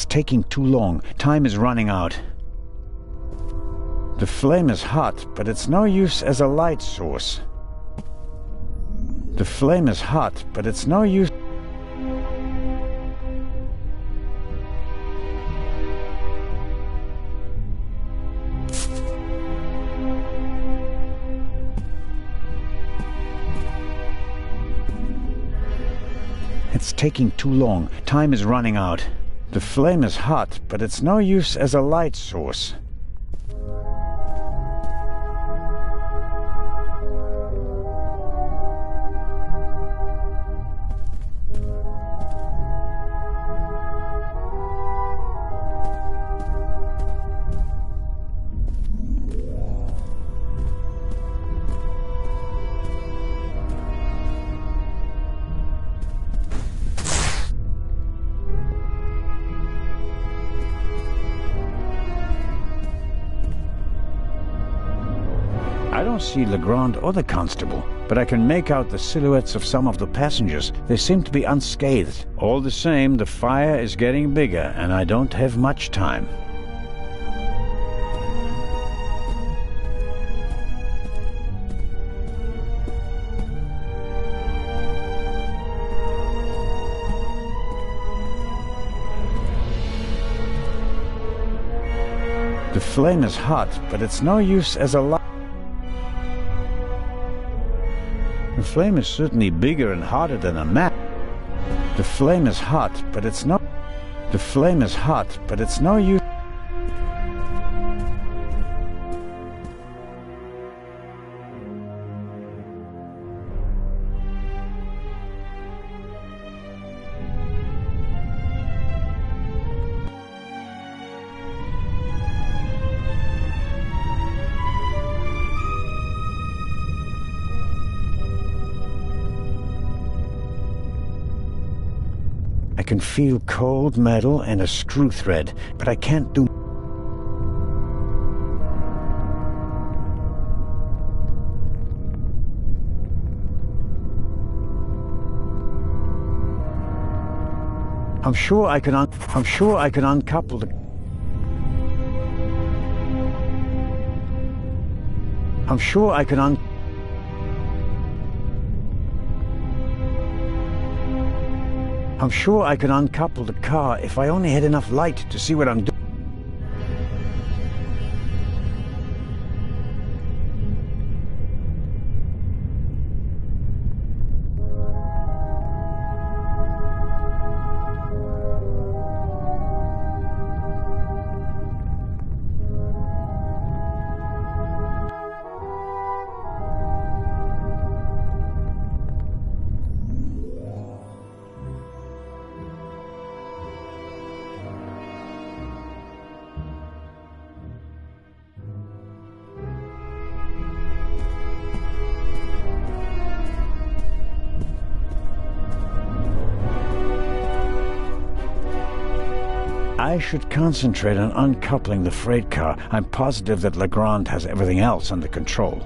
taking too long. Time is running out. The flame is hot, but it's no use as a light source. The flame is hot, but it's no use. It's taking too long. Time is running out. The flame is hot, but it's no use as a light source. I don't see Legrand or the constable, but I can make out the silhouettes of some of the passengers. They seem to be unscathed. All the same, the fire is getting bigger, and I don't have much time. The flame is hot, but it's no use as a light. The flame is certainly bigger and hotter than a map. The flame is hot, but it's not. The flame is hot, but it's no use. I can feel cold metal and a screw thread, but I can't do. I'm sure I can uncouple the. I'm sure I can I'm sure I can uncouple the car if I only had enough light to see what I'm doing. I should concentrate on uncoupling the freight car. I'm positive that Legrand has everything else under control.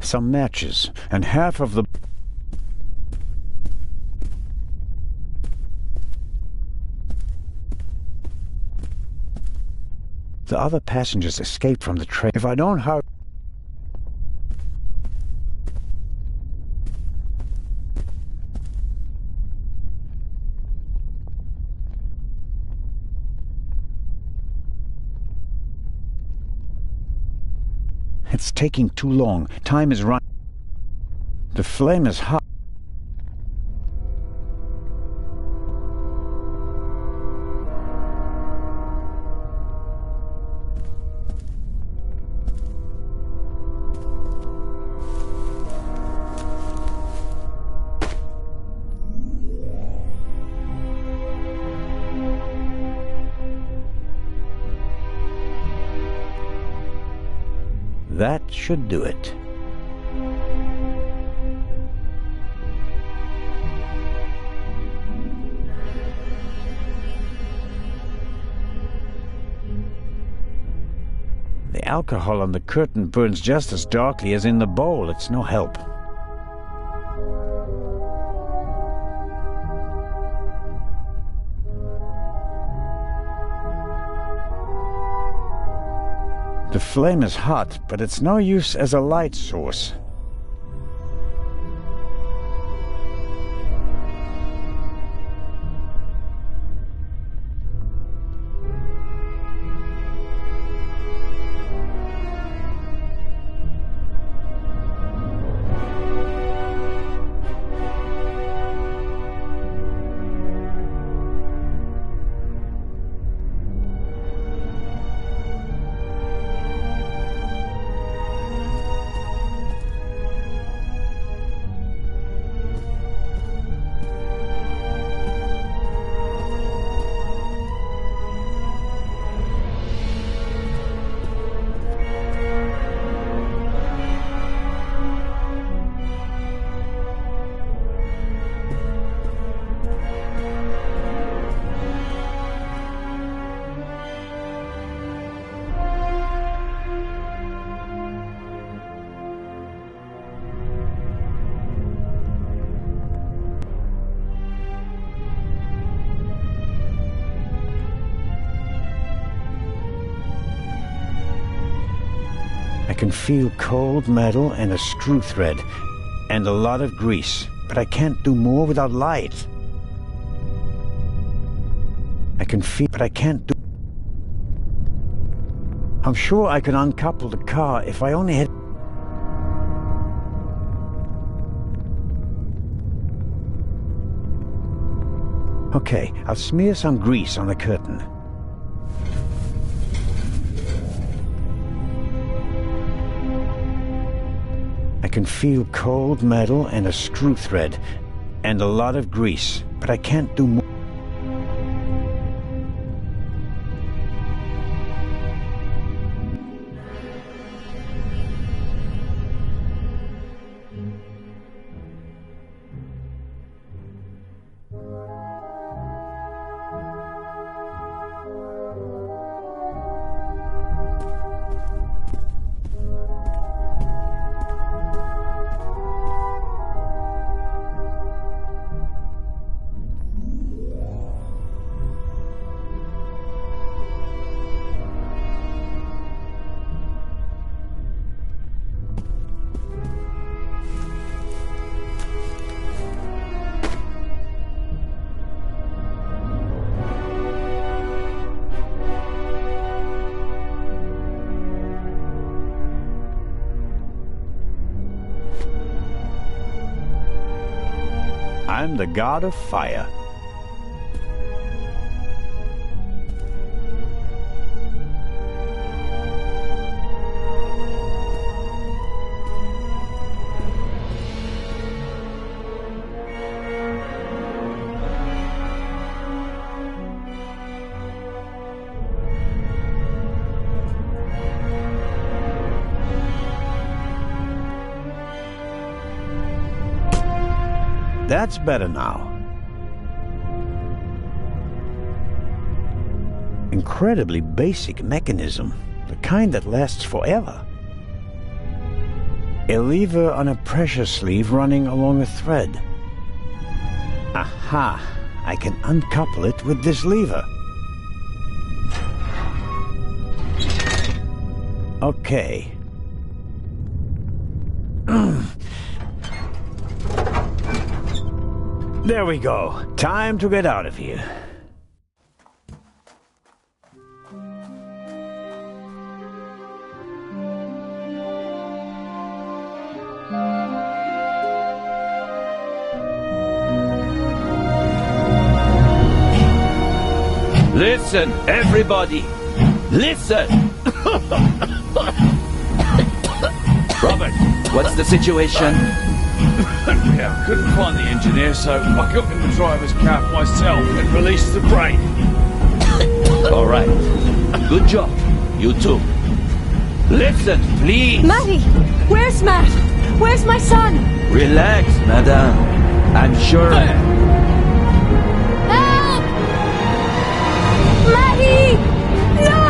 some matches, and half of the... The other passengers escaped from the train. If I don't hurry... It's taking too long. Time is running. The flame is hot. That should do it. The alcohol on the curtain burns just as darkly as in the bowl. It's no help. The flame is hot, but it's no use as a light source. I can feel cold metal and a screw thread, and a lot of grease, but I can't do more without light. I can feel, but I can't do... I'm sure I can uncouple the car if I only had... Okay, I'll smear some grease on the curtain. I can feel cold metal and a screw thread, and a lot of grease, but I can't do more. I'm the god of fire. That's better now. Incredibly basic mechanism, the kind that lasts forever. A lever on a pressure sleeve running along a thread. Aha! I can uncouple it with this lever. Okay. There we go. Time to get out of here. Listen, everybody! Listen! Robert, what's the situation? Yeah, I couldn't find the engineer, so I got in the driver's cab myself and released the brake. All right. Good job. You too. Listen, please. Matty! Where's Matt? Where's my son? Relax, madame. I'm sure... Help! Matty! No!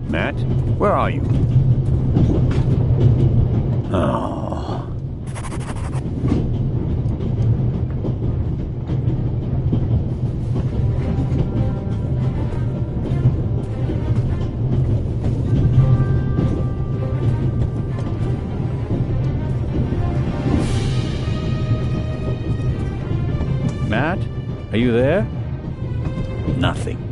Matt, where are you? Oh. Matt, are you there? Nothing.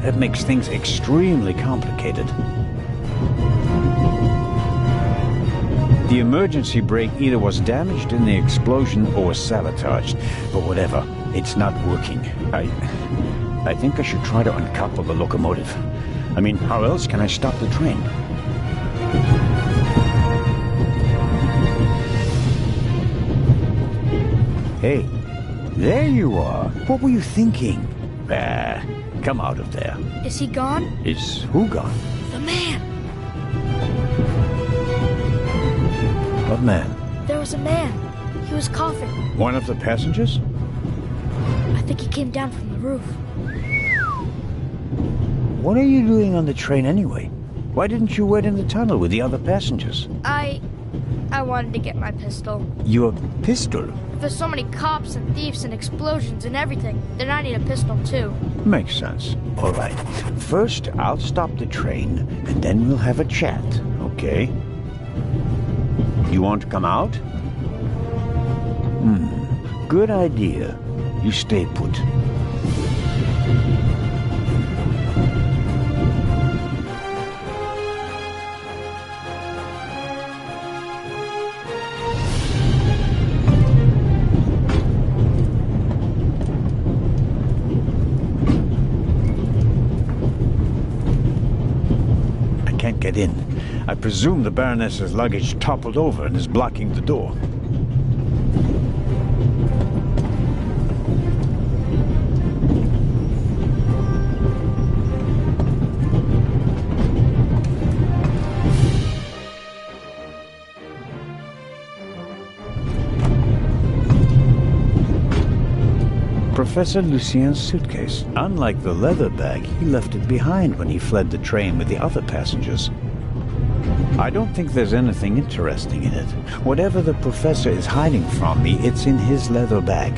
That makes things extremely complicated. The emergency brake either was damaged in the explosion or was sabotaged, but whatever, it's not working. I think I should try to uncouple the locomotive. I mean, how else can I stop the train? Hey, there you are. What were you thinking? Come out of there. Is he gone? Is who gone? The man! What man? There was a man. He was coughing. One of the passengers? I think he came down from the roof. What are you doing on the train anyway? Why didn't you wait in the tunnel with the other passengers? I wanted to get my pistol. Your pistol? There's so many cops and thieves and explosions and everything, then I need a pistol too. Makes sense. All right. First, I'll stop the train, and then we'll have a chat, okay? You want to come out? Good idea. You stay put. Get in. I presume the Baroness's luggage toppled over and is blocking the door. Professor Lucien's suitcase. Unlike the leather bag, he left it behind when he fled the train with the other passengers. I don't think there's anything interesting in it. Whatever the professor is hiding from me, it's in his leather bag.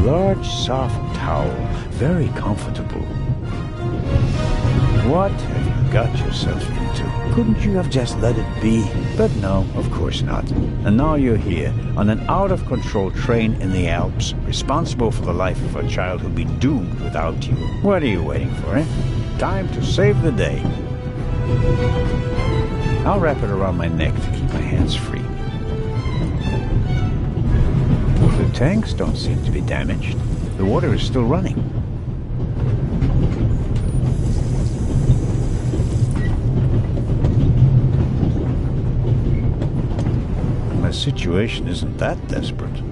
large, soft towel. Very comfortable. What have you got yourself into? Couldn't you have just let it be? But no, of course not. And now you're here, on an out-of-control train in the Alps, responsible for the life of a child who'll be doomed without you. What are you waiting for, eh? Time to save the day. I'll wrap it around my neck to keep my hands free. The tanks don't seem to be damaged. The water is still running. My situation isn't that desperate.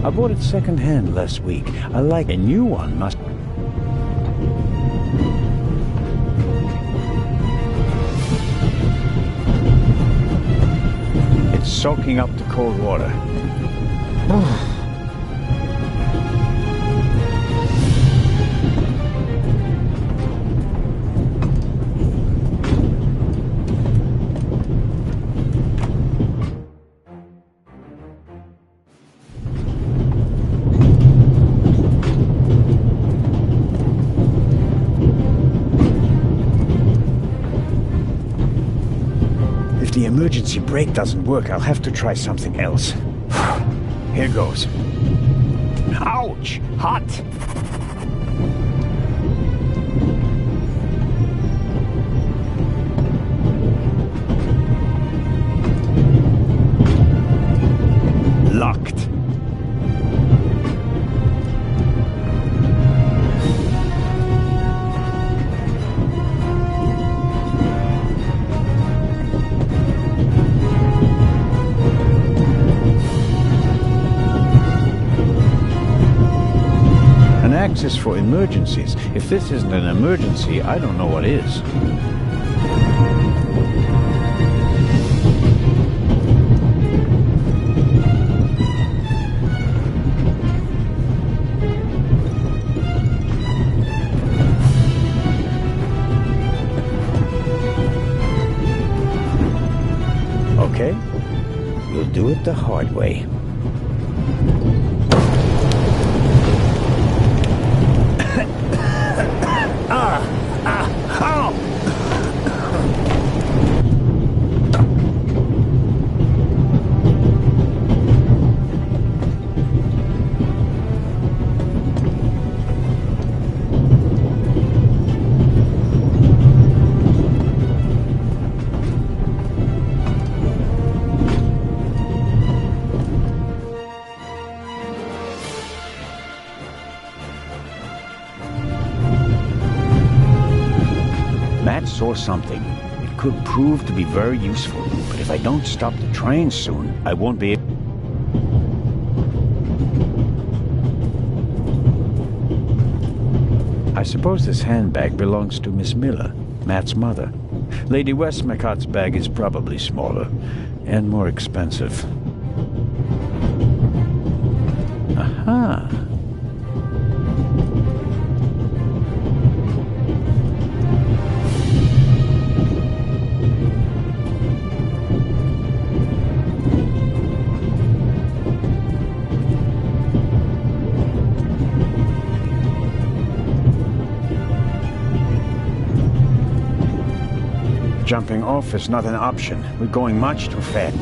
I bought it second-hand last week. I like a new one must... It's soaking up the cold water. If the emergency brake doesn't work, I'll have to try something else. Here goes. Ouch! Hot! Locked. An axis for emergencies. If this isn't an emergency, I don't know what is. Okay, we'll do it the hard way. Matt saw something. It could prove to be very useful, but if I don't stop the train soon, I won't be able... I suppose this handbag belongs to Miss Miller, Matt's mother. Lady Westmacott's bag is probably smaller and more expensive. Aha! Jumping off is not an option. We're going much too fast.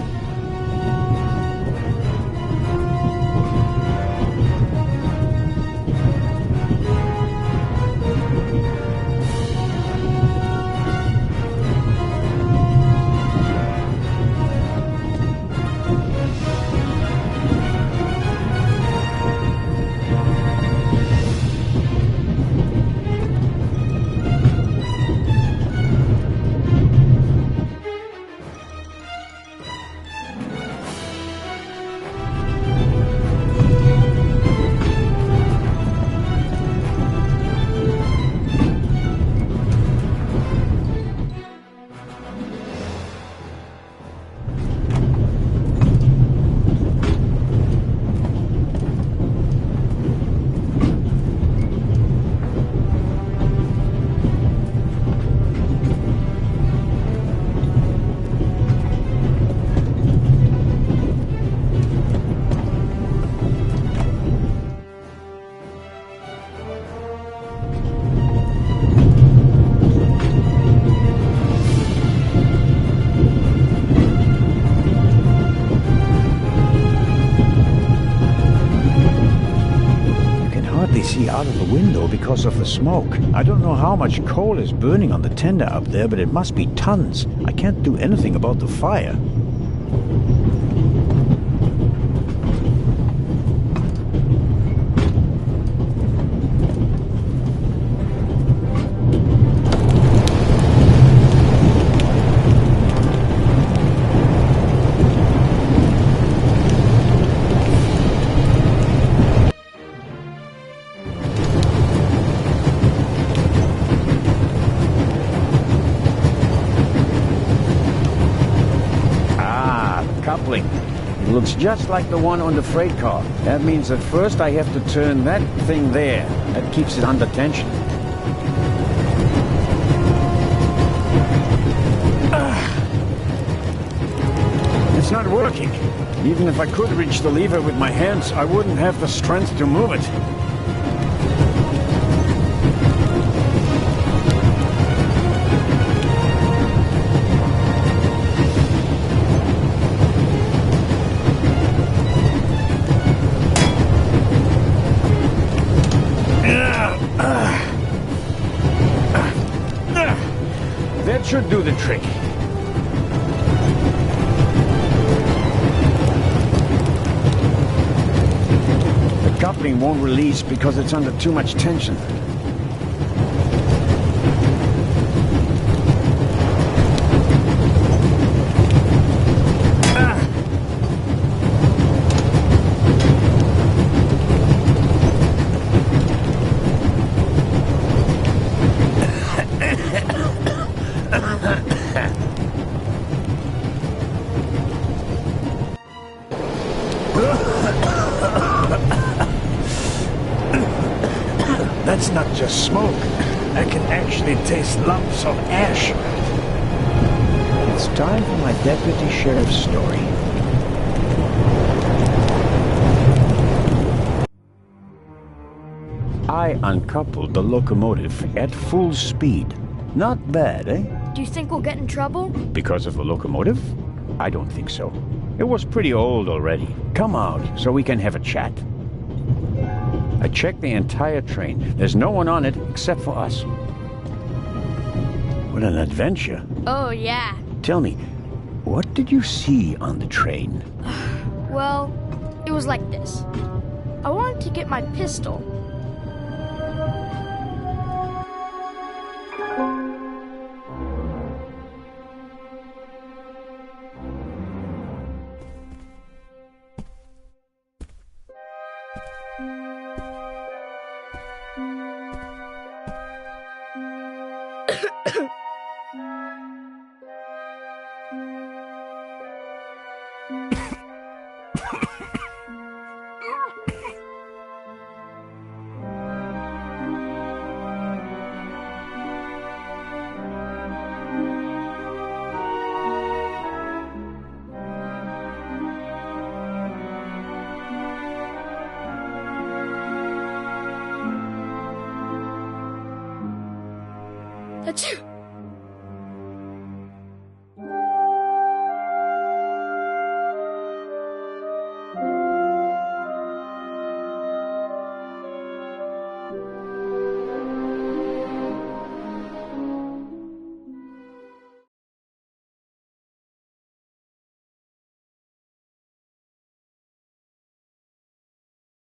out of the window because of the smoke. I don't know how much coal is burning on the tender up there, but it must be tons. I can't do anything about the fire. Coupling. It looks just like the one on the freight car. That means that first I have to turn that thing there. That keeps it under tension. It's not working. Even if I could reach the lever with my hands, I wouldn't have the strength to move it. That should do the trick. The coupling won't release because it's under too much tension. That's not just smoke. I can actually taste lumps of ash. It's time for my deputy sheriff's story. I uncoupled the locomotive at full speed. Not bad, eh? Do you think we'll get in trouble? Because of the locomotive? I don't think so. It was pretty old already. Come out so we can have a chat. I checked the entire train. There's no one on it except for us. What an adventure. Oh, yeah. Tell me, what did you see on the train? Well, it was like this. I wanted to get my pistol. Achoo!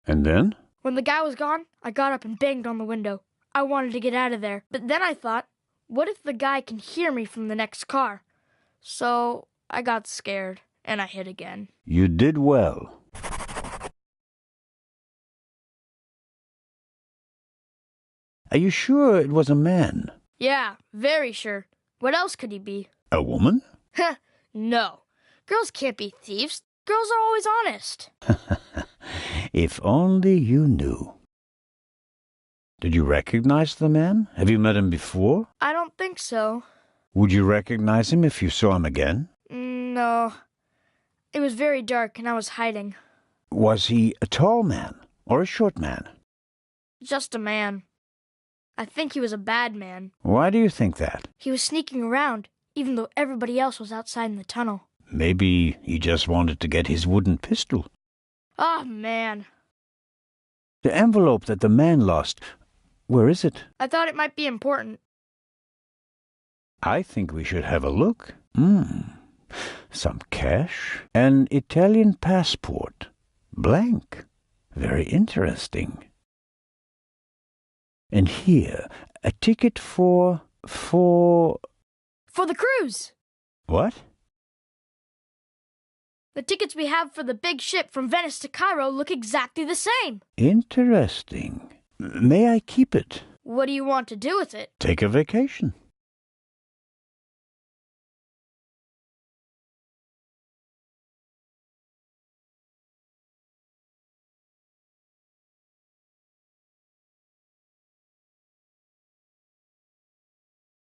And then? When the guy was gone, I got up and banged on the window. I wanted to get out of there, but then I thought, what if the guy can hear me from the next car? So I got scared, and I hid again. You did well. Are you sure it was a man? Yeah, very sure. What else could he be? A woman? No. Girls can't be thieves. Girls are always honest. If only you knew. Did you recognize the man? Have you met him before? I don't think so. Would you recognize him if you saw him again? No. It was very dark and I was hiding. Was he a tall man or a short man? Just a man. I think he was a bad man. Why do you think that? He was sneaking around, even though everybody else was outside in the tunnel. Maybe he just wanted to get his wooden pistol. Oh, man. The envelope that the man lost. Where is it? I thought it might be important. I think we should have a look. Some cash. An Italian passport. Blank. Very interesting. And here, a ticket for the cruise! What? The tickets we have for the big ship from Venice to Cairo look exactly the same. Interesting. May I keep it? What do you want to do with it? Take a vacation.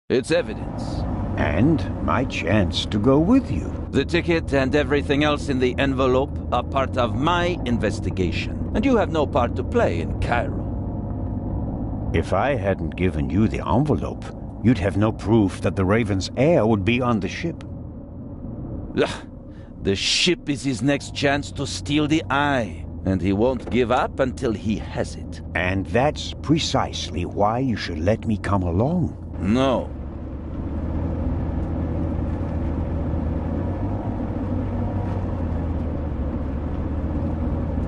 It's evidence. And my chance to go with you. The ticket and everything else in the envelope are part of my investigation, and you have no part to play in Cairo. If I hadn't given you the envelope, you'd have no proof that the Raven's heir would be on the ship. Ugh. The ship is his next chance to steal the eye, and he won't give up until he has it. And that's precisely why you should let me come along. No.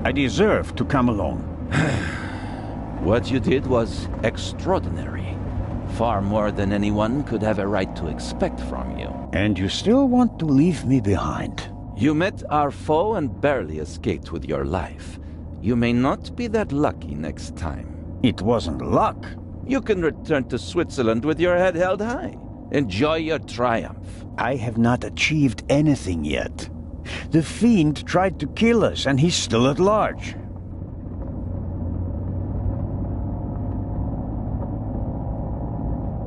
I deserve to come along. What you did was extraordinary. Far more than anyone could have a right to expect from you. And you still want to leave me behind? You met our foe and barely escaped with your life. You may not be that lucky next time. It wasn't luck. You can return to Switzerland with your head held high. Enjoy your triumph. I have not achieved anything yet. The fiend tried to kill us, and he's still at large.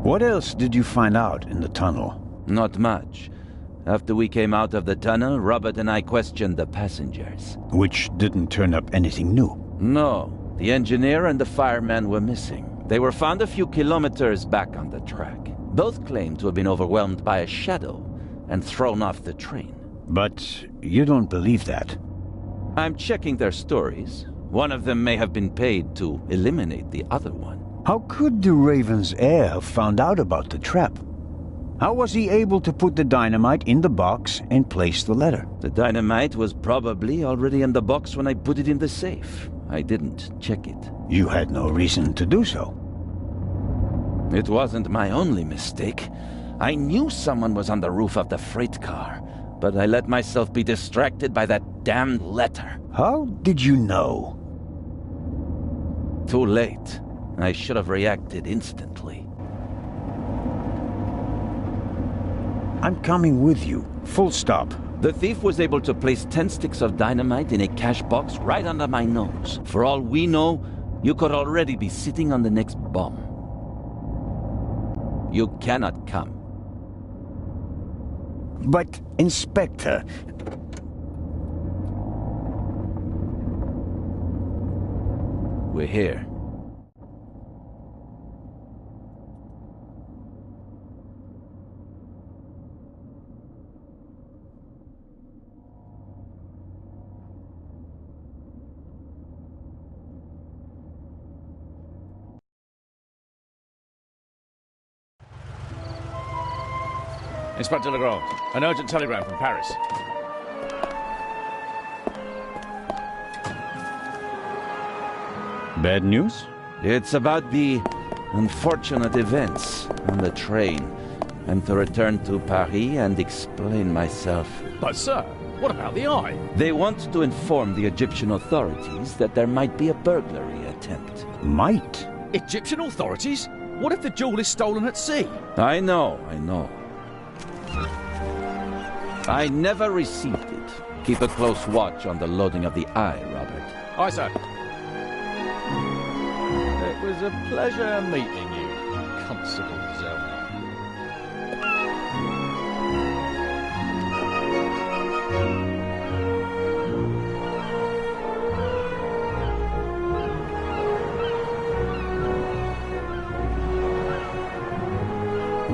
What else did you find out in the tunnel? Not much. After we came out of the tunnel, Robert and I questioned the passengers. Which didn't turn up anything new. No, the engineer and the fireman were missing. They were found a few kilometers back on the track. Both claimed to have been overwhelmed by a shadow and thrown off the train. But you don't believe that. I'm checking their stories. One of them may have been paid to eliminate the other one. How could the Raven's heir have found out about the trap? How was he able to put the dynamite in the box and place the letter? The dynamite was probably already in the box when I put it in the safe. I didn't check it. You had no reason to do so. It wasn't my only mistake. I knew someone was on the roof of the freight car, but I let myself be distracted by that damned letter. How did you know? Too late. I should have reacted instantly. I'm coming with you. Full stop. The thief was able to place 10 sticks of dynamite in a cash box right under my nose. For all we know, you could already be sitting on the next bomb. You cannot come. But, Inspector... We're here. Inspector Legrand, an urgent telegram from Paris. Bad news? It's about the unfortunate events on the train, and to return to Paris and explain myself. But sir, what about the eye? They want to inform the Egyptian authorities that there might be a burglary attempt. Might? Egyptian authorities? What if the jewel is stolen at sea? I know. I never received it. Keep a close watch on the loading of the eye, Robert. Aye, sir. It was a pleasure meeting you, Constable Zelda.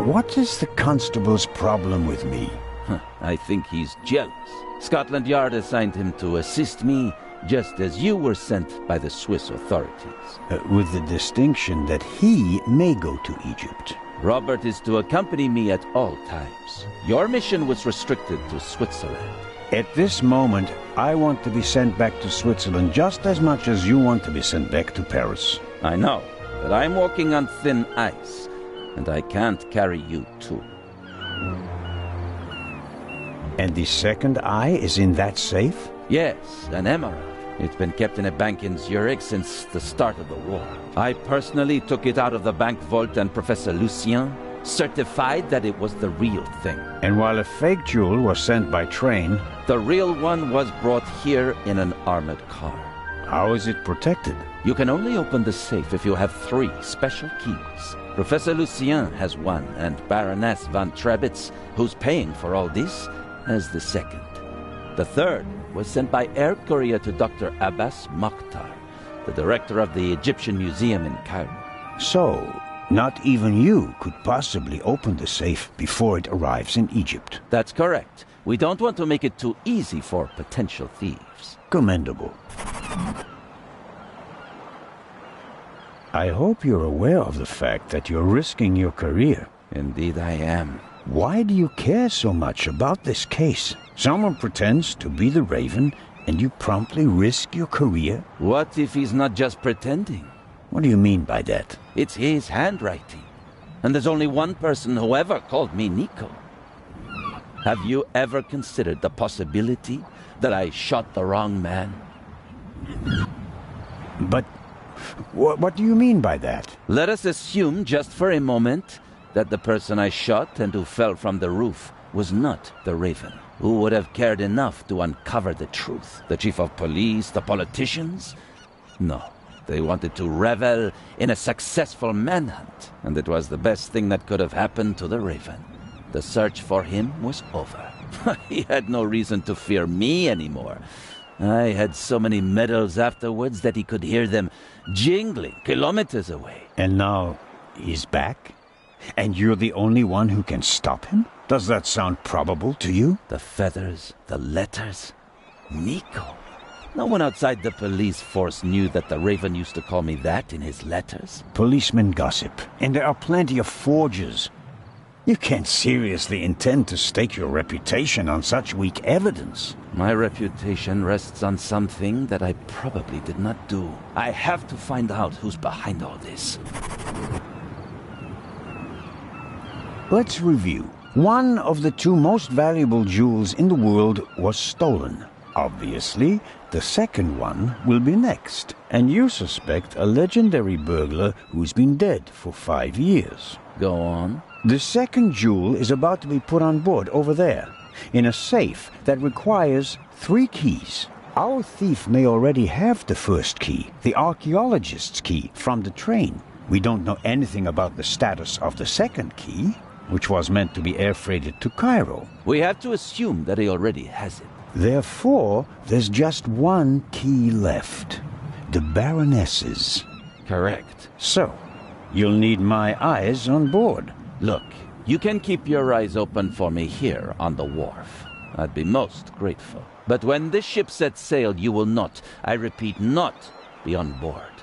What is the constable's problem with me? I think he's jealous. Scotland Yard assigned him to assist me just as you were sent by the Swiss authorities. With the distinction that he may go to Egypt. Robert is to accompany me at all times. Your mission was restricted to Switzerland. At this moment, I want to be sent back to Switzerland just as much as you want to be sent back to Paris. I know, but I'm walking on thin ice, and I can't carry you too. And the second eye is in that safe? Yes, an emerald. It's been kept in a bank in Zurich since the start of the war. I personally took it out of the bank vault, and Professor Lucien certified that it was the real thing. And while a fake jewel was sent by train, the real one was brought here in an armored car. How is it protected? You can only open the safe if you have 3 special keys. Professor Lucien has one, and Baroness von Trebitz, who's paying for all this, has the second. The third was sent by air courier to Dr. Abbas Mokhtar, the director of the Egyptian Museum in Cairo. So, not even you could possibly open the safe before it arrives in Egypt. That's correct. We don't want to make it too easy for potential thieves. Commendable. I hope you're aware of the fact that you're risking your career. Indeed I am. Why do you care so much about this case? Someone pretends to be the Raven, and you promptly risk your career? What if he's not just pretending? What do you mean by that? It's his handwriting. And there's only one person who ever called me Nico. Have you ever considered the possibility that I shot the wrong man? But what do you mean by that? Let us assume just for a moment that the person I shot and who fell from the roof was not the Raven. Who would have cared enough to uncover the truth? The chief of police? The politicians? No. They wanted to revel in a successful manhunt, and it was the best thing that could have happened to the Raven. The search for him was over. He had no reason to fear me anymore. I had so many medals afterwards that he could hear them jingling kilometers away. And now he's back? And you're the only one who can stop him? Does that sound probable to you? The feathers, the letters. Nico. No one outside the police force knew that the Raven used to call me that in his letters. Policemen gossip, and there are plenty of forgers. You can't seriously intend to stake your reputation on such weak evidence. My reputation rests on something that I probably did not do. I have to find out who's behind all this. Let's review. One of the 2 most valuable jewels in the world was stolen. Obviously, the second one will be next. And you suspect a legendary burglar who's been dead for 5 years. Go on. The second jewel is about to be put on board over there, in a safe that requires 3 keys. Our thief may already have the first key, the archaeologist's key, from the train. We don't know anything about the status of the second key, which was meant to be air freighted to Cairo. We have to assume that he already has it. Therefore, there's just 1 key left. The Baroness's. Correct. So, you'll need my eyes on board. Look, you can keep your eyes open for me here on the wharf. I'd be most grateful. But when this ship sets sail, you will not, I repeat, not be on board.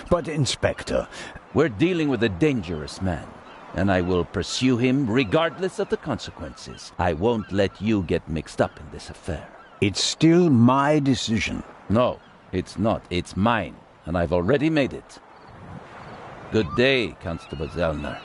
But, Inspector... We're dealing with a dangerous man, and I will pursue him regardless of the consequences. I won't let you get mixed up in this affair. It's still my decision. No, it's not. It's mine, and I've already made it. Good day, Constable Zellner.